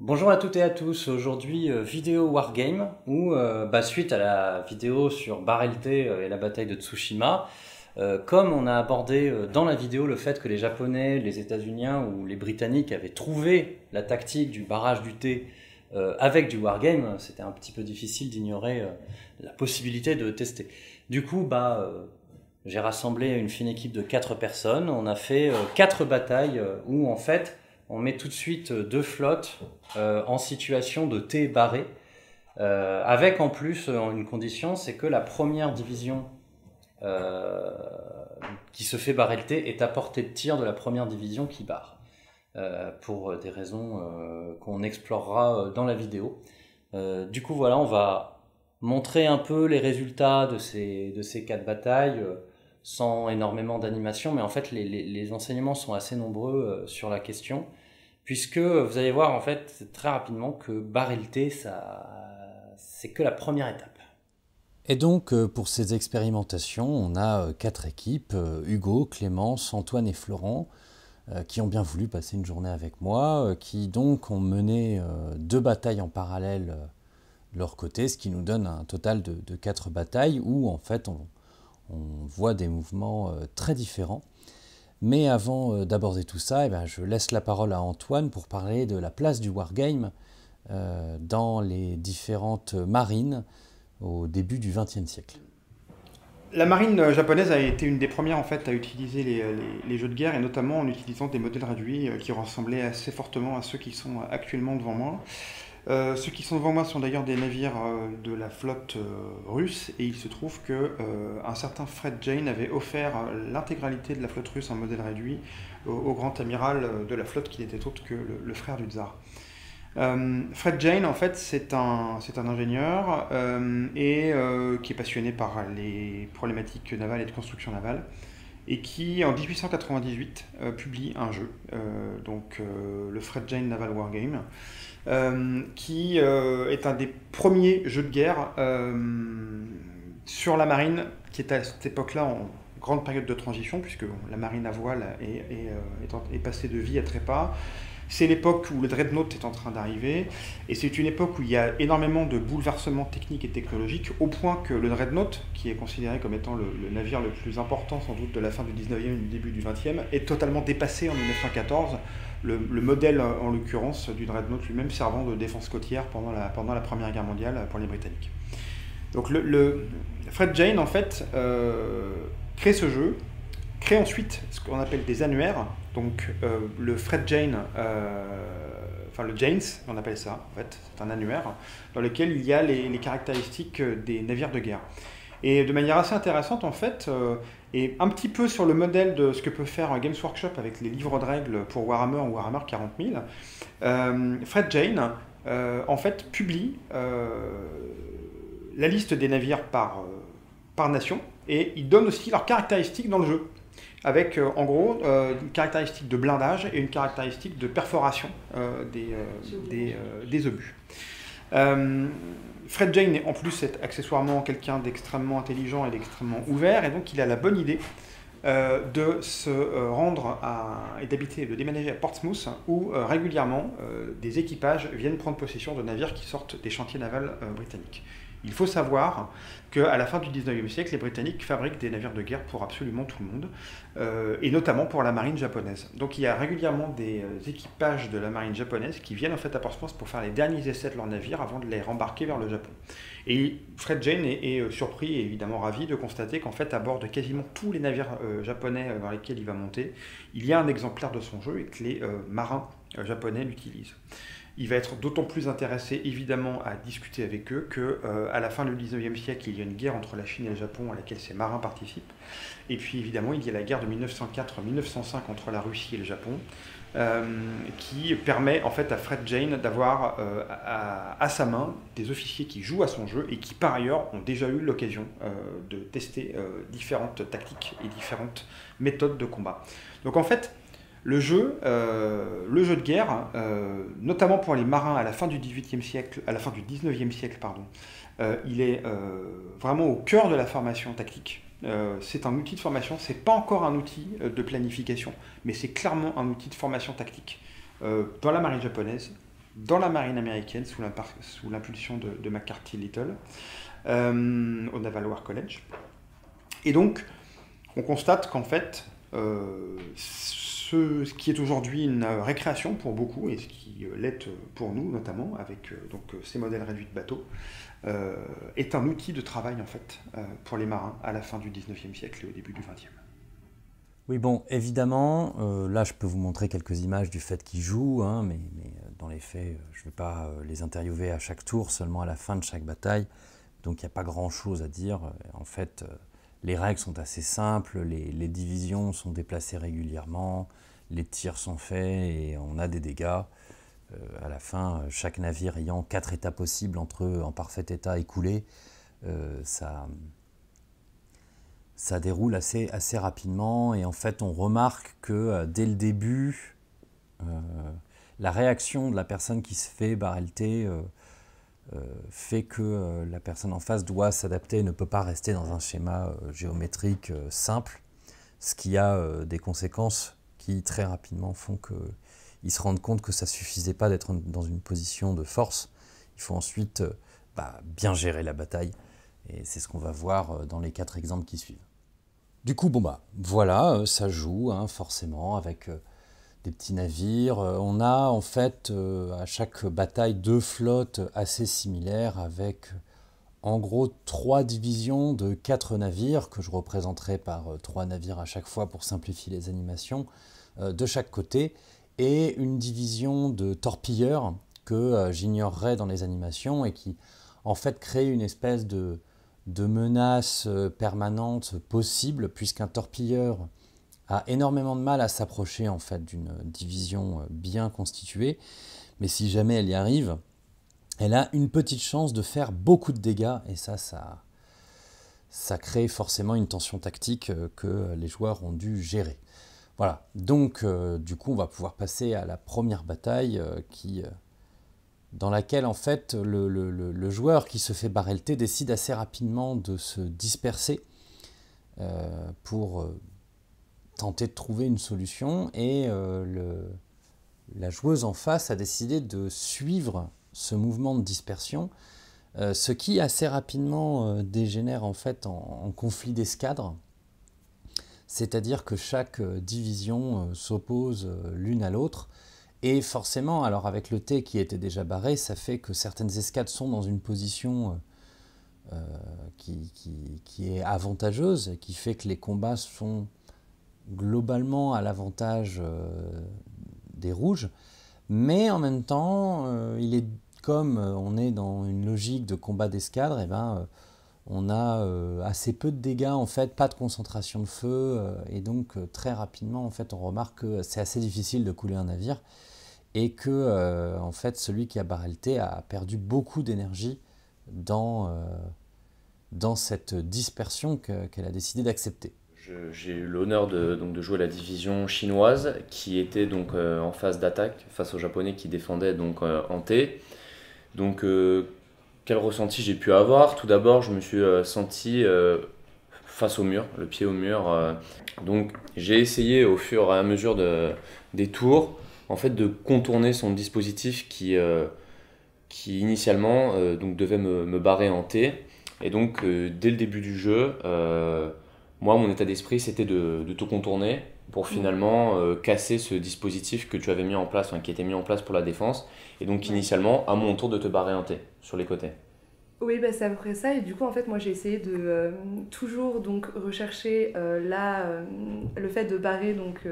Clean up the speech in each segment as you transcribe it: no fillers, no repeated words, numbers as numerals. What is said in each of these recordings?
Bonjour à toutes et à tous, aujourd'hui vidéo Wargame où suite à la vidéo sur Barrelte et la bataille de Tsushima, comme on a abordé dans la vidéo le fait que les Japonais, les États-Uniens ou les Britanniques avaient trouvé la tactique du barrage du thé avec du Wargame, c'était un petit peu difficile d'ignorer la possibilité de tester. Du coup, j'ai rassemblé une fine équipe de 4 personnes, on a fait 4 batailles où en fait on met tout de suite 2 flottes en situation de T barré, avec en plus une condition, c'est que la première division euh, qui se fait barrer le T est à portée de tir de la première division qui barre, pour des raisons qu'on explorera dans la vidéo. Du coup voilà, on va montrer un peu les résultats de ces 4 batailles, sans énormément d'animation, mais en fait les enseignements sont assez nombreux sur la question, puisque vous allez voir en fait très rapidement que barrer le thé, c'est que la première étape. Et donc, pour ces expérimentations, on a 4 équipes, Hugo, Clémence, Antoine et Florent, qui ont bien voulu passer une journée avec moi, qui donc ont mené 2 batailles en parallèle de leur côté, ce qui nous donne un total de 4 batailles où en fait on voit des mouvements très différents. Mais avant d'aborder tout ça, je laisse la parole à Antoine pour parler de la place du wargame dans les différentes marines au début du XXe siècle. La marine japonaise a été une des premières en fait à utiliser les jeux de guerre et notamment en utilisant des modèles réduits qui ressemblaient assez fortement à ceux qui sont actuellement devant moi. Ceux qui sont devant moi sont d'ailleurs des navires de la flotte russe et il se trouve que un certain Fred Jane avait offert l'intégralité de la flotte russe en modèle réduit au grand amiral de la flotte qui n'était autre que le frère du tsar. Fred Jane, en fait, c'est un ingénieur qui est passionné par les problématiques navales et de construction navale, et qui, en 1898, publie un jeu, le Fred Jane Naval Wargame, qui est un des premiers jeux de guerre sur la marine, qui est à cette époque-là en grande période de transition, puisque la marine à voile est passée de vie à trépas. C'est l'époque où le dreadnought est en train d'arriver, et c'est une époque où il y a énormément de bouleversements techniques et technologiques, au point que le dreadnought, qui est considéré comme étant le navire le plus important sans doute de la fin du 19e et du début du 20e, est totalement dépassé en 1914, le modèle en l'occurrence du dreadnought lui-même servant de défense côtière pendant la Première Guerre mondiale pour les Britanniques. Donc Fred Jane en fait crée ce jeu, crée ensuite ce qu'on appelle des annuaires. Donc le Fred Jane, le Janes, on appelle ça en fait, c'est un annuaire dans lequel il y a les caractéristiques des navires de guerre. Et de manière assez intéressante en fait, et un petit peu sur le modèle de ce que peut faire Games Workshop avec les livres de règles pour Warhammer ou Warhammer 40 000, Fred Jane en fait publie la liste des navires par nation, et il donne aussi leurs caractéristiques dans le jeu, avec en gros une caractéristique de blindage et une caractéristique de perforation des obus. Fred Jane en plus est accessoirement quelqu'un d'extrêmement intelligent et d'extrêmement ouvert, et donc il a la bonne idée de se rendre et d'habiter, de déménager à Portsmouth, où régulièrement des équipages viennent prendre possession de navires qui sortent des chantiers navals britanniques. Il faut savoir qu'à la fin du 19e siècle, les Britanniques fabriquent des navires de guerre pour absolument tout le monde, et notamment pour la marine japonaise. Donc il y a régulièrement des équipages de la marine japonaise qui viennent en fait à Portsmouth pour faire les derniers essais de leurs navires avant de les rembarquer vers le Japon. Et Fred Jane est surpris et évidemment ravi de constater qu'en fait à bord de quasiment tous les navires japonais dans lesquels il va monter, il y a un exemplaire de son jeu et que les marins japonais l'utilisent. Il va être d'autant plus intéressé évidemment à discuter avec eux qu'à la fin du 19e siècle, il y a une guerre entre la Chine et le Japon à laquelle ces marins participent. Et puis évidemment, il y a la guerre de 1904-1905 entre la Russie et le Japon, qui permet en fait à Fred Jane d'avoir à sa main des officiers qui jouent à son jeu et qui par ailleurs ont déjà eu l'occasion de tester différentes tactiques et différentes méthodes de combat. Donc en fait, le jeu de guerre, notamment pour les marins à la fin du 19e siècle, pardon, il est vraiment au cœur de la formation tactique. C'est un outil de formation, c'est pas encore un outil de planification, mais c'est clairement un outil de formation tactique. Dans la marine japonaise, dans la marine américaine sous l'impulsion de McCarthy Little au Naval War College. Et donc, on constate qu'en fait, ce qui est aujourd'hui une récréation pour beaucoup, et ce qui l'est pour nous notamment, avec ces modèles réduits de bateaux, est un outil de travail en fait, pour les marins à la fin du 19e siècle et au début du 20e. Oui, bon, évidemment, là je peux vous montrer quelques images du fait qu'ils jouent, hein, mais dans les faits, je ne vais pas les interviewer à chaque tour, seulement à la fin de chaque bataille, donc il n'y a pas grand-chose à dire. En fait, les règles sont assez simples, les divisions sont déplacées régulièrement, les tirs sont faits et on a des dégâts. À la fin, chaque navire ayant 4 états possibles entre eux en parfait état et coulé, ça déroule assez rapidement. Et en fait, on remarque que dès le début, la réaction de la personne qui se fait barrelter fait que la personne en face doit s'adapter et ne peut pas rester dans un schéma géométrique simple, ce qui a des conséquences qui très rapidement font qu'ils se rendent compte que ça ne suffisait pas d'être dans une position de force. Il faut ensuite bien gérer la bataille, et c'est ce qu'on va voir dans les 4 exemples qui suivent. Du coup, voilà, ça joue forcément avec des petits navires. On a en fait à chaque bataille 2 flottes assez similaires avec en gros 3 divisions de 4 navires que je représenterai par 3 navires à chaque fois pour simplifier les animations de chaque côté, et une division de torpilleurs que j'ignorerai dans les animations et qui en fait crée une espèce de menace permanente possible, puisqu'un torpilleur a énormément de mal à s'approcher en fait d'une division bien constituée, mais si jamais elle y arrive, elle a une petite chance de faire beaucoup de dégâts, et ça crée forcément une tension tactique que les joueurs ont dû gérer. Voilà, donc du coup on va pouvoir passer à la première bataille dans laquelle en fait le joueur qui se fait barrelter décide assez rapidement de se disperser pour tenter de trouver une solution, et la joueuse en face a décidé de suivre ce mouvement de dispersion, ce qui assez rapidement dégénère en fait en conflit d'escadre. C'est-à-dire que chaque division s'oppose l'une à l'autre, et forcément, alors avec le T qui était déjà barré, ça fait que certaines escadres sont dans une position qui est avantageuse, et qui fait que les combats sont globalement à l'avantage des rouges, mais en même temps, comme on est dans une logique de combat d'escadre, on a assez peu de dégâts, en fait, pas de concentration de feu, et donc très rapidement, en fait, on remarque que c'est assez difficile de couler un navire, et que en fait, celui qui a barrelté a perdu beaucoup d'énergie dans cette dispersion qu'elle a décidé d'accepter. J'ai eu l'honneur de jouer la division chinoise qui était donc en phase d'attaque face aux Japonais qui défendaient donc en T. Donc quel ressenti j'ai pu avoir? Tout d'abord, je me suis senti face au mur, le pied au mur. Donc j'ai essayé au fur et à mesure des tours en fait de contourner son dispositif qui initialement donc devait me barrer en T. Et donc dès le début du jeu, moi mon état d'esprit c'était de tout contourner pour finalement casser ce dispositif que tu avais mis en place, qui était mis en place pour la défense, et donc initialement à mon tour de te barrer en T sur les côtés. Oui, c'est à peu près ça, et du coup en fait moi j'ai essayé de toujours donc rechercher le fait de barrer donc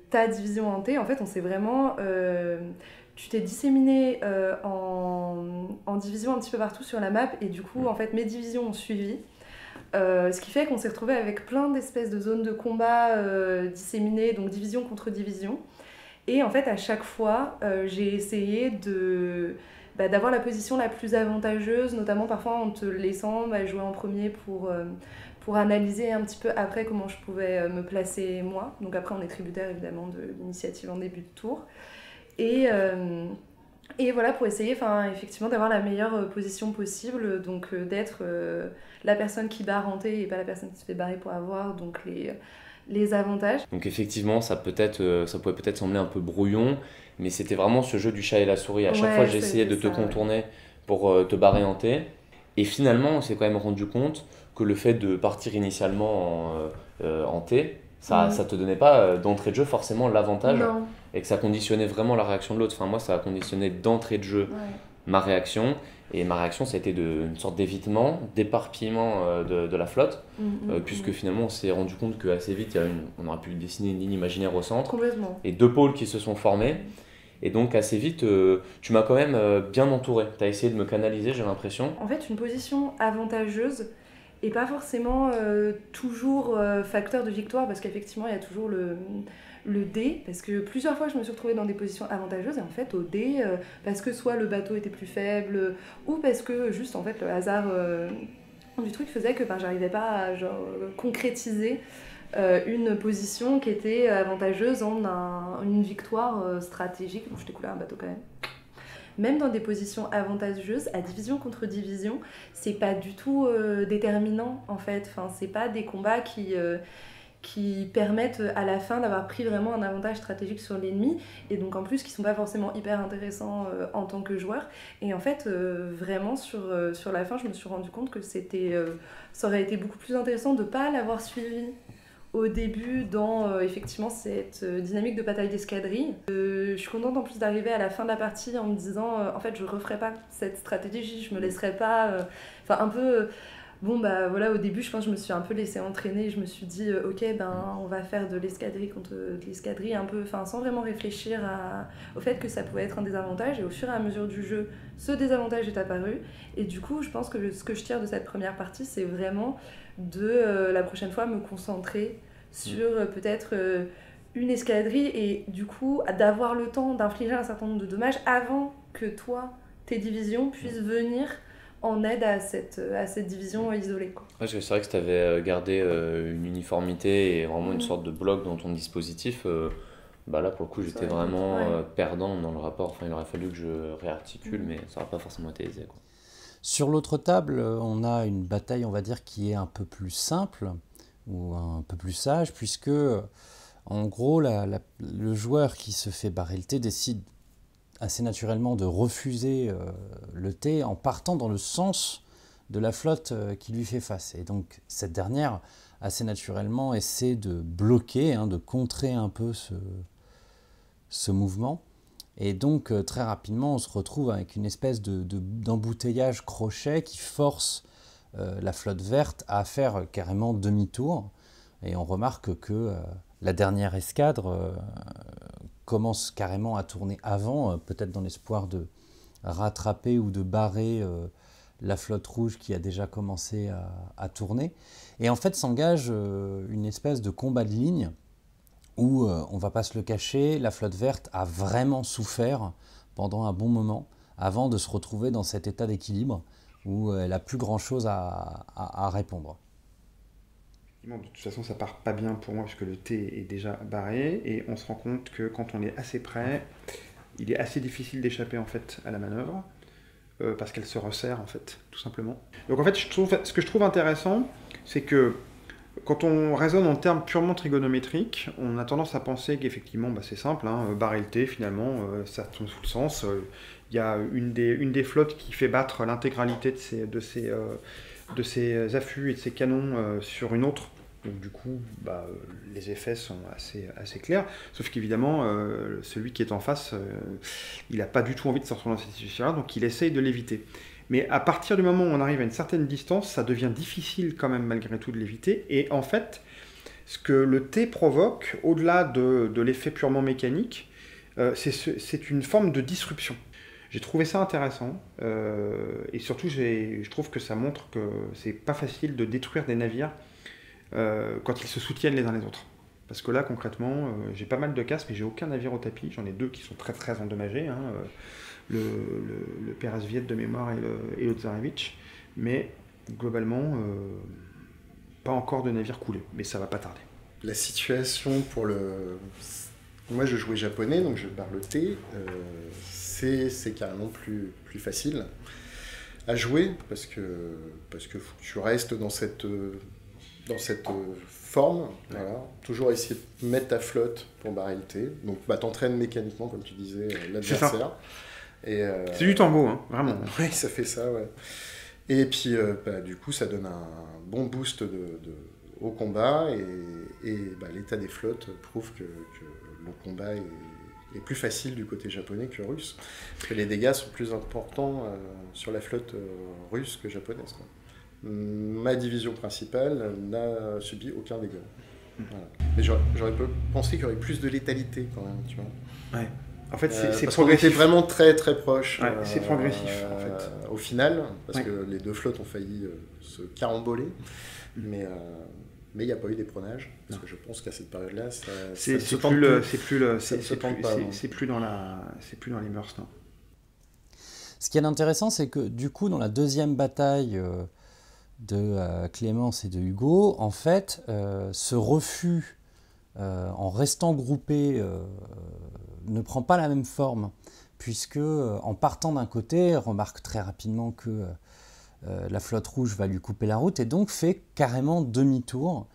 ta division en T. En fait on s'est vraiment tu t'es disséminé en divisions un petit peu partout sur la map, et du coup en fait mes divisions ont suivi. Ce qui fait qu'on s'est retrouvé avec plein d'espèces de zones de combat disséminées, donc division contre division. Et en fait, à chaque fois, j'ai essayé d'avoir la position la plus avantageuse, notamment parfois en te laissant jouer en premier pour analyser un petit peu après comment je pouvais me placer moi. Donc après, on est tributaire évidemment de l'initiative en début de tour. Et voilà, pour essayer effectivement d'avoir la meilleure position possible, donc d'être la personne qui barre en T et pas la personne qui se fait barrer pour avoir donc les avantages. Donc effectivement, ça pouvait peut-être sembler un peu brouillon, mais c'était vraiment ce jeu du chat et la souris. À chaque fois, j'essayais de te contourner pour te barrer en T. Et finalement, on s'est quand même rendu compte que le fait de partir initialement en T, ça te donnait pas d'entrée de jeu forcément l'avantage. Non. Et que ça conditionnait vraiment la réaction de l'autre. Enfin, moi, ça a conditionné d'entrée de jeu ma réaction. Et ma réaction, ça a été une sorte d'évitement, d'éparpillement de la flotte, puisque finalement, on s'est rendu compte qu'assez vite, on aurait pu dessiner une ligne imaginaire au centre. Complètement. Et 2 pôles qui se sont formés. Et donc, assez vite, tu m'as quand même bien entouré. Tu as essayé de me canaliser, j'ai l'impression. En fait, une position avantageuse et pas forcément toujours facteur de victoire, parce qu'effectivement, il y a toujours le dé, parce que plusieurs fois je me suis retrouvée dans des positions avantageuses et en fait au dé, parce que soit le bateau était plus faible ou parce que juste en fait le hasard du truc faisait que j'arrivais pas à concrétiser une position qui était avantageuse en une victoire stratégique. Bon, je t'ai coulé un bateau quand même. Même dans des positions avantageuses, à division contre division, c'est pas du tout déterminant en fait. Enfin, c'est pas des combats qui permettent à la fin d'avoir pris vraiment un avantage stratégique sur l'ennemi, et donc en plus qui sont pas forcément hyper intéressants en tant que joueur. Et en fait, vraiment sur la fin, je me suis rendu compte que ça aurait été beaucoup plus intéressant de pas l'avoir suivi au début dans effectivement cette dynamique de bataille d'escadrille. Je suis contente en plus d'arriver à la fin de la partie en me disant en fait je referai pas cette stratégie, je me laisserai pas un peu bon voilà, au début je pense que je me suis un peu laissée entraîner, je me suis dit ok on va faire de l'escadrille contre de l'escadrille un peu, sans vraiment réfléchir au fait que ça pouvait être un désavantage, et au fur et à mesure du jeu ce désavantage est apparu, et du coup je pense que ce que je tire de cette première partie, c'est vraiment de la prochaine fois me concentrer sur peut-être une escadrille, et du coup d'avoir le temps d'infliger un certain nombre de dommages avant que toi, tes divisions puissent venir en aide à cette division isolée, quoi. Ouais, c'est vrai que tu avais gardé une uniformité et vraiment une sorte de bloc dans ton dispositif. Là pour le coup j'étais vraiment perdant dans le rapport. Enfin, il aurait fallu que je réarticule, mais ça n'aurait pas forcément été aisé, quoi. Sur l'autre table, on a une bataille, on va dire, qui est un peu plus simple ou un peu plus sage, puisque en gros le joueur qui se fait barrer le T décide assez naturellement de refuser le T en partant dans le sens de la flotte qui lui fait face. Et donc cette dernière, assez naturellement, essaie de bloquer, de contrer un peu ce mouvement. Et donc très rapidement, on se retrouve avec une espèce d'embouteillage crochet qui force la flotte verte à faire carrément demi-tour. Et on remarque que la dernière escadre commence carrément à tourner avant, peut-être dans l'espoir de rattraper ou de barrer la flotte rouge qui a déjà commencé à tourner. Et en fait s'engage une espèce de combat de ligne où, on ne va pas se le cacher, la flotte verte a vraiment souffert pendant un bon moment avant de se retrouver dans cet état d'équilibre où elle n'a plus grand-chose à répondre. De toute façon, ça part pas bien pour moi puisque le T est déjà barré, et on se rend compte que quand on est assez près, il est assez difficile d'échapper en fait à la manœuvre parce qu'elle se resserre en fait, tout simplement. Donc en fait, ce que je trouve intéressant, c'est que quand on raisonne en termes purement trigonométriques, on a tendance à penser qu'effectivement c'est simple, barrer le T finalement, ça tombe sous le sens. Il y a une des flottes qui fait battre l'intégralité de ses affûts et de ses canons sur une autre. Donc du coup, les effets sont assez clairs. Sauf qu'évidemment, celui qui est en face, il n'a pas du tout envie de se retrouver dans cette situation-là, donc il essaye de l'éviter. Mais à partir du moment où on arrive à une certaine distance, ça devient difficile quand même malgré tout de l'éviter. Et en fait, ce que le T provoque, au-delà de l'effet purement mécanique, c'est une forme de disruption. J'ai trouvé ça intéressant, et surtout je trouve que ça montre que c'est pas facile de détruire des navires quand ils se soutiennent les uns les autres. Parce que là concrètement, j'ai pas mal de casques, mais j'ai aucun navire au tapis, j'en ai 2 qui sont très très endommagés, le Peresviet de mémoire et le Tsarevitch, mais globalement pas encore de navire coulé, mais ça va pas tarder. La situation moi je jouais japonais, donc je barre le T, c'est carrément plus facile à jouer parce que faut que tu restes dans dans cette forme, voilà. Toujours essayer de mettre ta flotte pour barrer le thé. Donc t'entraînes mécaniquement, comme tu disais, l'adversaire. C'est du tango, hein, vraiment. Oui, ça fait ça, ouais. Et puis, du coup, ça donne un bon boost au combat, et l'état des flottes prouve que le combat est plus facile du côté japonais que russe. Parce que les dégâts sont plus importants sur la flotte russe que japonaise, quoi. Ma division principale n'a subi aucun dégât. Voilà. Mais j'aurais pensé qu'il y aurait plus de létalité quand même, tu vois. Ouais. En fait, c'est parce progressif. qu'on était vraiment très très proche. Ouais, c'est progressif, en fait. Au final, parce que les deux flottes ont failli se caramboler, mais il n'y a pas eu d'épronnage, parce que je pense qu'à cette période-là, c'est plus dans les mœurs, non. Ce qui est intéressant, c'est que du coup, dans la deuxième bataille de Clémence et de Hugo, en fait, ce refus en restant groupé ne prend pas la même forme, puisque en partant d'un côté, remarque très rapidement que la flotte rouge va lui couper la route et donc fait carrément demi-tour,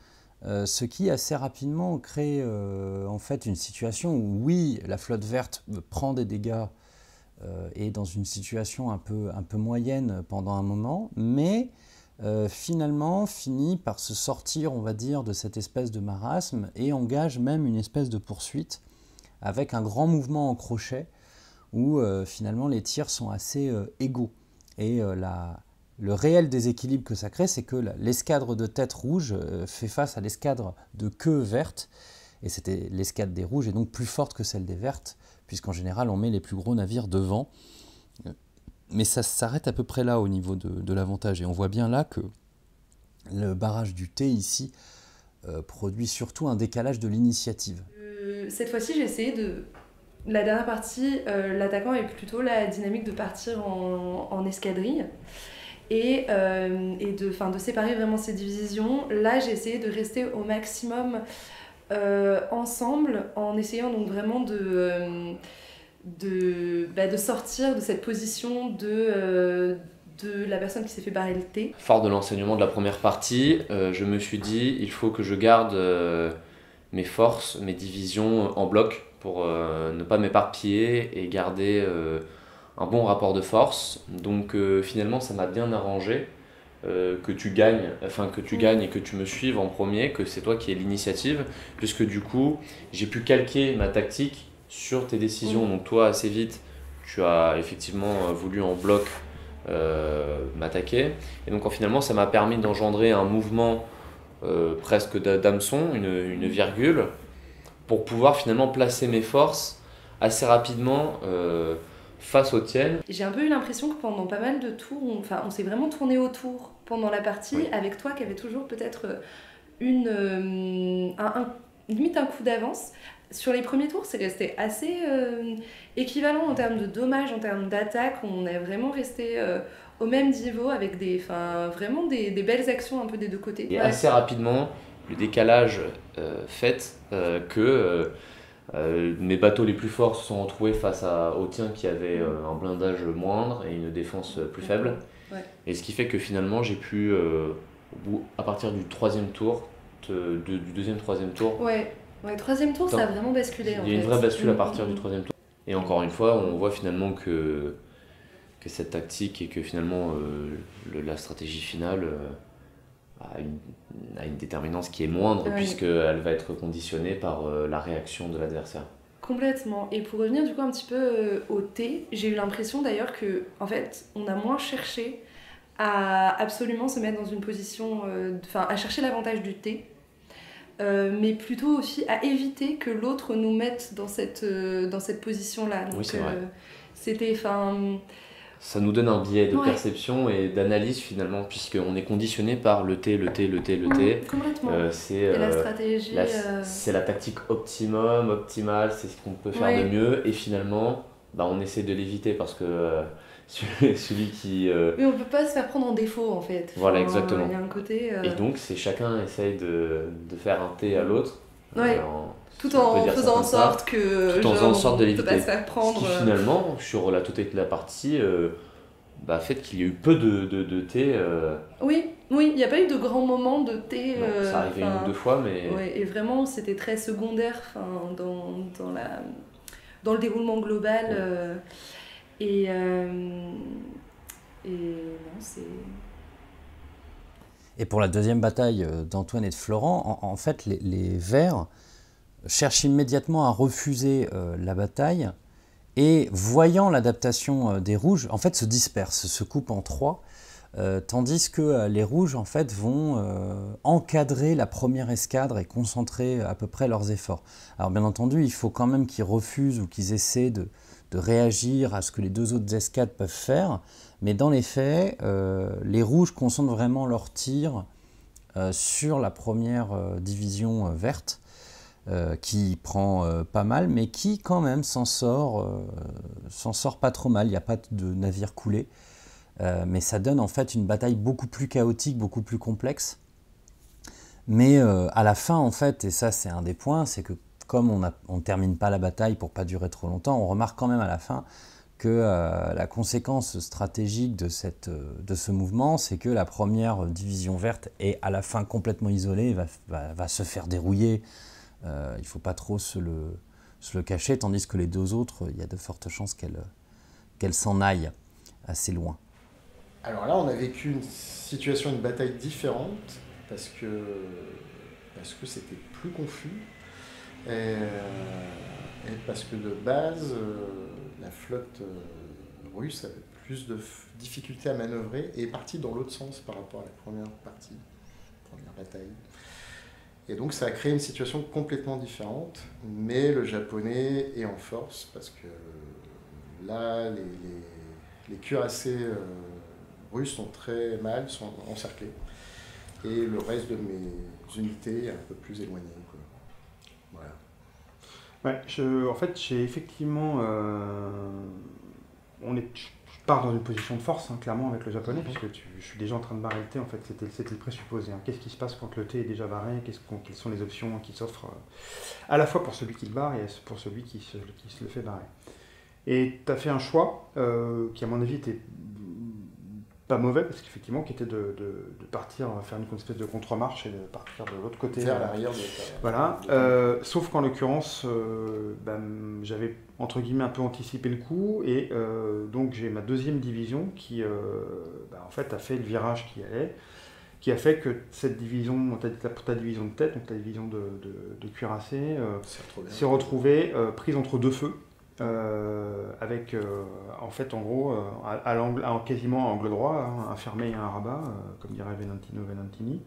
ce qui assez rapidement crée en fait une situation où oui, la flotte verte prend des dégâts et dans une situation un peu moyenne pendant un moment, mais finalement finit par se sortir, on va dire, de cette espèce de marasme et engage même une espèce de poursuite avec un grand mouvement en crochet où finalement les tirs sont assez égaux. Et le réel déséquilibre que ça crée, c'est que l'escadre de tête rouge fait face à l'escadre de queue verte, et c'était l'escadre des rouges est donc plus forte que celle des vertes, puisqu'en général on met les plus gros navires devant. Mais ça s'arrête à peu près là au niveau de l'avantage. Et on voit bien là que le barrage du thé ici produit surtout un décalage de l'initiative. Cette fois-ci, j'ai essayé de... La dernière partie, l'attaquant est plutôt la dynamique de partir en escadrille et de séparer vraiment ces divisions. Là, j'ai essayé de rester au maximum ensemble en essayant donc vraiment de sortir de cette position de la personne qui s'est fait barrer le thé. Fort de l'enseignement de la première partie, je me suis dit il faut que je garde mes forces, mes divisions en bloc pour ne pas m'éparpiller et garder un bon rapport de force. Donc finalement ça m'a bien arrangé que tu gagnes et que tu me suives en premier, que c'est toi qui aies l'initiative, puisque du coup j'ai pu calquer ma tactique sur tes décisions. Donc toi, assez vite, tu as effectivement voulu en bloc m'attaquer. Et donc finalement, ça m'a permis d'engendrer un mouvement presque d'hameçon, une virgule, pour pouvoir finalement placer mes forces assez rapidement face aux tiennes. J'ai un peu eu l'impression que pendant pas mal de tours, on s'est vraiment tourné autour pendant la partie, oui. Avec toi qui avait toujours peut-être limite un coup d'avance. Sur les premiers tours, c'est resté assez équivalent en termes de dommages, en termes d'attaque. On est vraiment resté au même niveau avec vraiment des belles actions un peu des deux côtés. Et assez rapidement, le décalage fait que mes bateaux les plus forts se sont retrouvés face aux tiens qui avaient un blindage moindre et une défense plus faible. Ouais. Et ce qui fait que finalement, j'ai pu, à partir du troisième tour, du deuxième, troisième tour, ouais, troisième tour, ça a vraiment basculé. Il y a une vraie bascule à partir du troisième tour. Et encore une fois, on voit finalement que cette tactique et que finalement la stratégie finale a une déterminance qui est moindre, oui. Puisqu'elle va être conditionnée par la réaction de l'adversaire. Complètement. Et pour revenir du coup un petit peu au thé, j'ai eu l'impression d'ailleurs que en fait, on a moins cherché à absolument se mettre dans une position, à chercher l'avantage du thé. Mais plutôt aussi à éviter que l'autre nous mette dans cette position-là. Donc, oui, c'est vrai. C'était... Ça nous donne un biais de perception et d'analyse finalement, puisqu'on est conditionné par le thé. Complètement. Et la stratégie... C'est la tactique optimale, c'est ce qu'on peut faire de mieux. Et finalement, on essaie de l'éviter parce que... celui qui... Mais on peut pas se faire prendre en défaut en fait. Voilà, exactement. Il y a un côté... Et donc, chacun essaye de faire un thé à l'autre. Ouais. Tout en faisant en sorte que... Tout en faisant en sorte de l'éviter. l'éviter. Pas se faire prendre... Ce qui finalement, sur la totalité de la partie, fait qu'il y a eu peu de thé... Oui, Oui, il n'y a pas eu de grands moments de thé. Non, ça arrivait une ou deux fois, mais... Ouais, et vraiment, c'était très secondaire dans le déroulement global. Et non, c'est... Et pour la deuxième bataille d'Antoine et de Florent, en fait, les Verts cherchent immédiatement à refuser la bataille et, voyant l'adaptation des Rouges, en fait, se dispersent, se coupent en trois, tandis que les Rouges, en fait, vont encadrer la première escadre et concentrer à peu près leurs efforts. Alors, bien entendu, il faut quand même qu'ils refusent ou qu'ils essaient de réagir à ce que les deux autres escadres peuvent faire, mais dans les faits, les Rouges concentrent vraiment leurs tirs sur la première division verte, qui prend pas mal, mais qui quand même s'en sort pas trop mal. Il n'y a pas de navire coulé, mais ça donne en fait une bataille beaucoup plus chaotique, beaucoup plus complexe. Mais à la fin, en fait, et ça c'est un des points, c'est que comme on ne termine pas la bataille pour pas durer trop longtemps, on remarque quand même à la fin que la conséquence stratégique de ce mouvement, c'est que la première division verte est à la fin complètement isolée, va se faire dérouiller. Il ne faut pas trop se le cacher, tandis que les deux autres, il y a de fortes chances qu'elles s'en aillent assez loin. Alors là, on a vécu une situation, une bataille différente, parce que c'était plus confus. Et parce que de base, la flotte russe avait plus de difficultés à manœuvrer et est partie dans l'autre sens par rapport à la première bataille. Et donc ça a créé une situation complètement différente, mais le japonais est en force parce que là, les cuirassés russes sont très mal, sont encerclés, et le reste de mes unités est un peu plus éloigné. Voilà. Ouais, en fait, j'ai effectivement... je pars dans une position de force, hein, clairement, avec le japonais, puisque je suis déjà en train de barrer le thé, en fait, c'était le présupposé. Hein. Qu'est-ce qui se passe quand le thé est déjà barré? Quelles sont les options qui s'offrent à la fois pour celui qui le barre et pour celui qui se le fait barrer. Et tu as fait un choix qui, à mon avis, était pas mauvais, parce qu'effectivement, qui était de partir faire une espèce de contre-marche et de partir de l'autre côté. Vers l'arrière. Voilà. Sauf qu'en l'occurrence, j'avais entre guillemets un peu anticipé le coup, et donc j'ai ma deuxième division qui en fait a fait le virage qui a fait que cette division, pour ta division de tête, donc ta division de cuirassés, s'est retrouvée prise entre deux feux. Avec en fait en gros quasiment à angle droit, hein, un fermé et un rabat, comme dirait Valentini,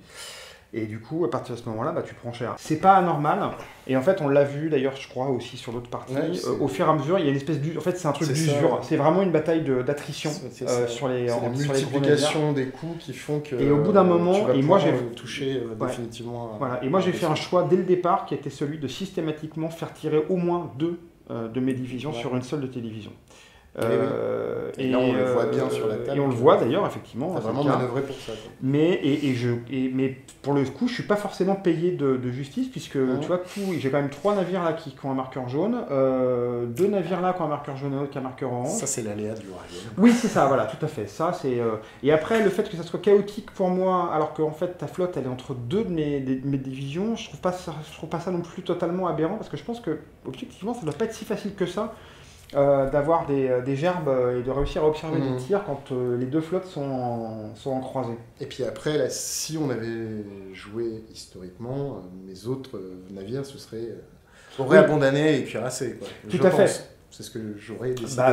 et du coup à partir de ce moment-là tu prends cher. C'est pas anormal, et en fait on l'a vu d'ailleurs je crois aussi sur l'autre partie, au fur et à mesure il y a une espèce en fait c'est un truc d'usure, c'est vraiment une bataille d'attrition sur les multiplication des coups qui font que et au bout d'un moment, et moi j'ai touché définitivement voilà, et moi j'ai fait un choix dès le départ qui était celui de systématiquement faire tirer au moins deux de mes divisions sur une seule de tes divisions. Et là, on le voit bien sur la table. Et on le voit d'ailleurs, effectivement. T'as vraiment manœuvré pour ça. Mais pour le coup, je ne suis pas forcément payé de justice, puisque tu vois, j'ai quand même 3 navires là qui ont un marqueur jaune, 2 navires là qui ont un marqueur jaune et un autre qui a un marqueur orange. Ça, c'est l'aléa du wargame. Oui, c'est ça, voilà, tout à fait. Ça, et après, le fait que ça soit chaotique pour moi, alors qu'en fait, ta flotte, elle est entre deux de mes divisions, je trouve pas ça non plus totalement aberrant, parce que je pense que, objectivement, ça ne doit pas être si facile que ça. D'avoir des gerbes et de réussir à observer des tirs quand les deux flottes sont en croisée. Et puis après, là, si on avait joué historiquement, mes autres navires auraient abandonné et cuirassé. Tout à fait. C'est ce que j'aurais décidé.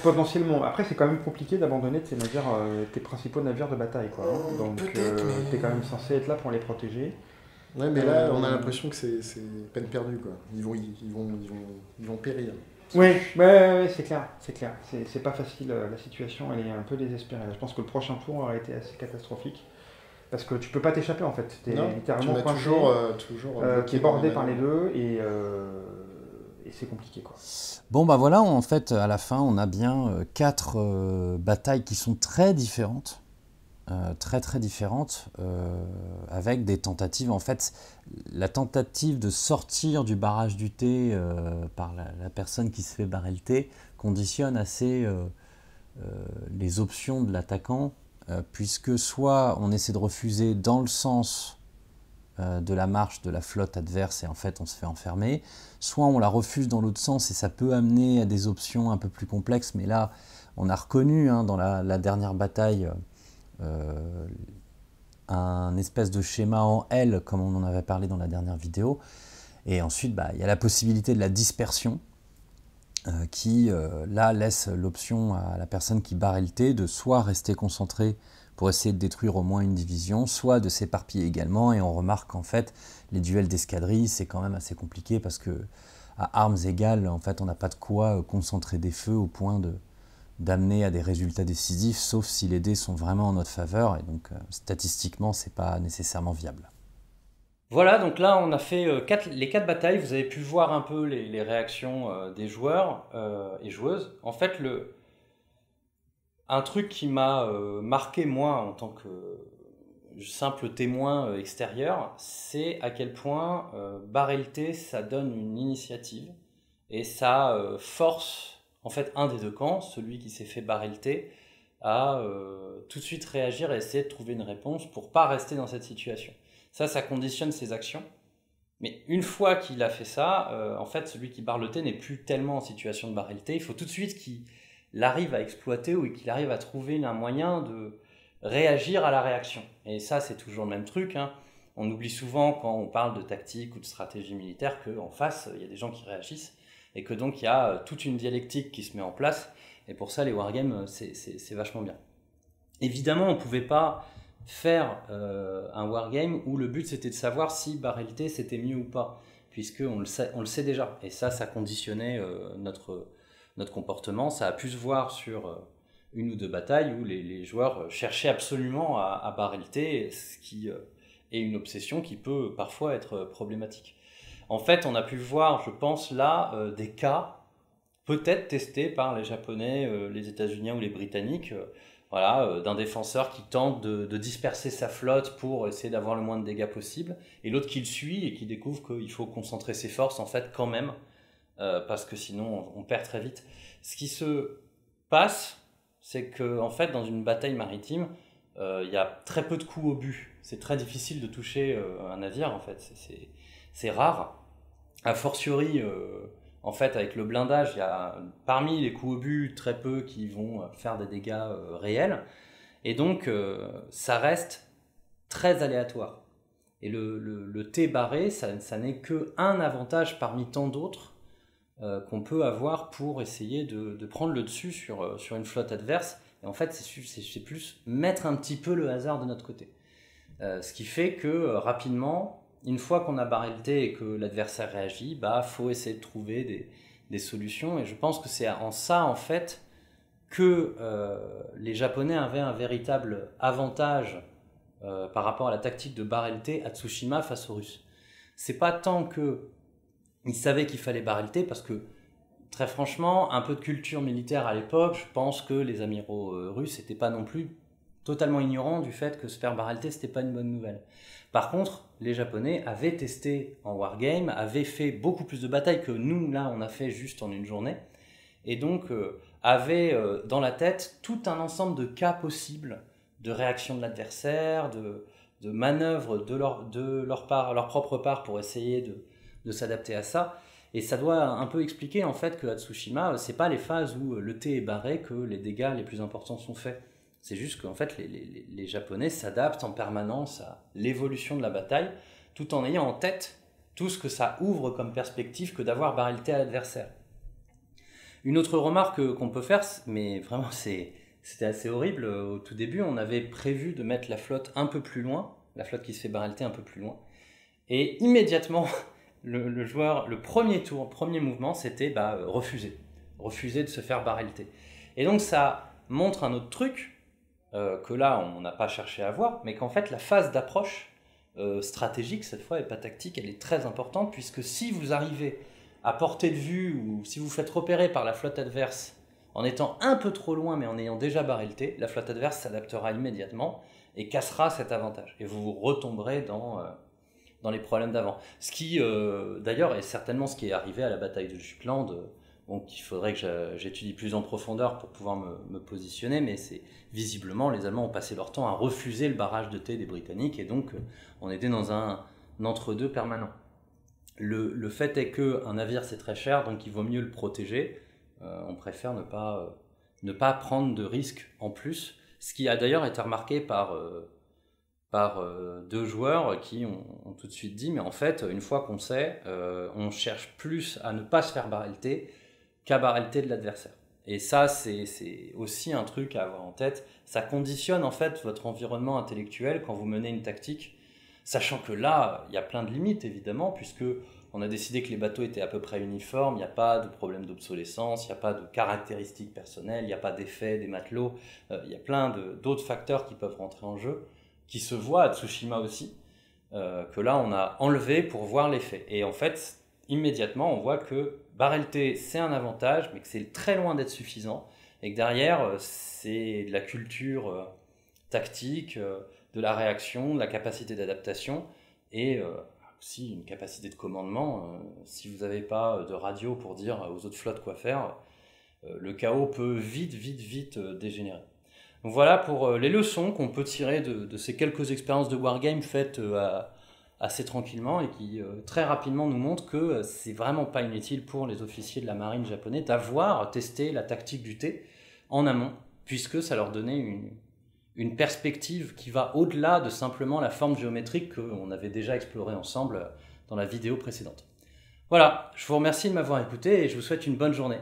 Potentiellement. Après, c'est quand même compliqué d'abandonner tes navires, tes principaux navires de bataille. Donc, tu es quand même censé être là pour les protéger. Ouais, mais là, on a l'impression que c'est peine perdue. Ils vont périr. Oui, c'est clair. C'est pas facile, la situation, elle est un peu désespérée. Je pense que le prochain tour aurait été assez catastrophique. Parce que tu peux pas t'échapper en fait. Tu es littéralement coincé, qui est bordé par les deux, et c'est compliqué. Bon voilà, en fait, à la fin, on a bien 4 batailles qui sont très différentes. Très différentes, avec des tentatives. En fait, la tentative de sortir du barrage du thé par la personne qui se fait barrer le thé conditionne assez les options de l'attaquant puisque soit on essaie de refuser dans le sens de la marche de la flotte adverse et en fait on se fait enfermer, soit on la refuse dans l'autre sens et ça peut amener à des options un peu plus complexes, mais là on a reconnu dans la dernière bataille un espèce de schéma en L comme on en avait parlé dans la dernière vidéo, et ensuite il y a la possibilité de la dispersion qui là laisse l'option à la personne qui barre le T de soit rester concentré pour essayer de détruire au moins une division, soit de s'éparpiller également, et on remarque qu'en fait les duels d'escadrille c'est quand même assez compliqué parce que à armes égales en fait on n'a pas de quoi concentrer des feux au point d'amener à des résultats décisifs, sauf si les dés sont vraiment en notre faveur, et donc statistiquement c'est pas nécessairement viable. Voilà, donc là on a fait les 4 batailles, vous avez pu voir un peu les réactions des joueurs et joueuses. En fait, un truc qui m'a marqué moi en tant que simple témoin extérieur, c'est à quel point barrer le T, ça donne une initiative et ça force en fait un des deux camps, celui qui s'est fait barrer le T, à tout de suite réagir et essayer de trouver une réponse pour pas rester dans cette situation. Ça conditionne ses actions. Mais une fois qu'il a fait ça, en fait, celui qui barre le T n'est plus tellement en situation de barrer le T. Il faut tout de suite qu'il arrive à exploiter ou qu'il arrive à trouver un moyen de réagir à la réaction. Et ça, c'est toujours le même truc. On oublie souvent, quand on parle de tactique ou de stratégie militaire, qu'en face, il y a des gens qui réagissent et que donc il y a toute une dialectique qui se met en place. Et pour ça, les wargames, c'est vachement bien. Évidemment, on ne pouvait pas faire un wargame où le but c'était de savoir si barrer le T c'était mieux ou pas, puisqu'on le sait déjà, et ça conditionnait notre comportement. Ça a pu se voir sur une ou deux batailles où les joueurs cherchaient absolument à barrer le T, ce qui est une obsession qui peut parfois être problématique. En fait, on a pu voir, je pense là, des cas peut-être testés par les Japonais, les États-Unis ou les Britanniques, d'un défenseur qui tente de disperser sa flotte pour essayer d'avoir le moins de dégâts possible, et l'autre qui le suit et qui découvre qu'il faut concentrer ses forces en fait quand même, parce que sinon on perd très vite. Ce qui se passe, c'est que en fait dans une bataille maritime, il y a très peu de coups au but. C'est très difficile de toucher un navire en fait, c'est rare. A fortiori, en fait, avec le blindage, il y a parmi les coups au but très peu qui vont faire des dégâts réels. Et donc, ça reste très aléatoire. Et le T barré, ça n'est qu'un avantage parmi tant d'autres qu'on peut avoir pour essayer de prendre le dessus sur une flotte adverse. Et en fait, c'est plus mettre un petit peu le hasard de notre côté. Ce qui fait que rapidement, une fois qu'on a barré le T et que l'adversaire réagit, faut essayer de trouver des solutions. Et je pense que c'est en ça, en fait, que les Japonais avaient un véritable avantage par rapport à la tactique de barrer le T à Tsushima face aux Russes. C'est pas tant qu'ils savaient qu'il fallait barrer le T, parce que, très franchement, un peu de culture militaire à l'époque, je pense que les amiraux russes n'étaient pas non plus totalement ignorants du fait que se faire barrer le T, c'était pas une bonne nouvelle. Par contre, les Japonais avaient testé en wargame, avaient fait beaucoup plus de batailles que nous, là, on a fait juste en une journée, et donc avaient dans la tête tout un ensemble de cas possibles de réaction de l'adversaire, de manœuvres de leur propre part pour essayer de s'adapter à ça. Et ça doit un peu expliquer en fait que à Tsushima, c'est pas les phases où le T est barré que les dégâts les plus importants sont faits. C'est juste qu'en fait, les Japonais s'adaptent en permanence à l'évolution de la bataille, tout en ayant en tête tout ce que ça ouvre comme perspective que d'avoir barré le T à l'adversaire. Une autre remarque qu'on peut faire, mais vraiment c'était assez horrible, au tout début, on avait prévu de mettre la flotte un peu plus loin, la flotte qui se fait barrer le T un peu plus loin, et immédiatement, le premier mouvement, c'était refuser de se faire barrer le T. Et donc ça montre un autre truc, que là on n'a pas cherché à voir, mais qu'en fait la phase d'approche stratégique cette fois et pas tactique, elle est très importante, puisque si vous arrivez à portée de vue ou si vous faites repérer par la flotte adverse en étant un peu trop loin mais en ayant déjà barré le T, la flotte adverse s'adaptera immédiatement et cassera cet avantage et vous retomberez dans les problèmes d'avant. Ce qui d'ailleurs est certainement ce qui est arrivé à la bataille de Jutland Donc il faudrait que j'étudie plus en profondeur pour pouvoir me positionner, mais c'est visiblement les Allemands ont passé leur temps à refuser le barrage de thé des Britanniques, et donc on était dans un entre-deux permanent. Le fait est qu'un navire c'est très cher, donc il vaut mieux le protéger. On préfère ne pas prendre de risques en plus, ce qui a d'ailleurs été remarqué par 2 joueurs qui ont tout de suite dit, mais en fait, une fois qu'on sait, on cherche plus à ne pas se faire barrer le thé qu'à barrer le thé de l'adversaire. Et ça, c'est aussi un truc à avoir en tête. Ça conditionne en fait votre environnement intellectuel quand vous menez une tactique, sachant que là, il y a plein de limites évidemment, puisque on a décidé que les bateaux étaient à peu près uniformes, il n'y a pas de problème d'obsolescence, il n'y a pas de caractéristiques personnelles, il n'y a pas d'effet des matelots, il y a plein d'autres facteurs qui peuvent rentrer en jeu, qui se voient à Tsushima aussi, que là on a enlevé pour voir l'effet. Et en fait, immédiatement, on voit que barrer le thé, c'est un avantage, mais que c'est très loin d'être suffisant, et que derrière, c'est de la culture tactique, de la réaction, de la capacité d'adaptation, et aussi une capacité de commandement. Si vous n'avez pas de radio pour dire aux autres flottes quoi faire, le chaos peut vite dégénérer. Donc voilà pour les leçons qu'on peut tirer de ces quelques expériences de wargame faites assez tranquillement, et qui très rapidement nous montrent que c'est vraiment pas inutile pour les officiers de la marine japonais d'avoir testé la tactique du thé en amont, puisque ça leur donnait une perspective qui va au-delà de simplement la forme géométrique qu'on avait déjà explorée ensemble dans la vidéo précédente. Voilà, je vous remercie de m'avoir écouté et je vous souhaite une bonne journée.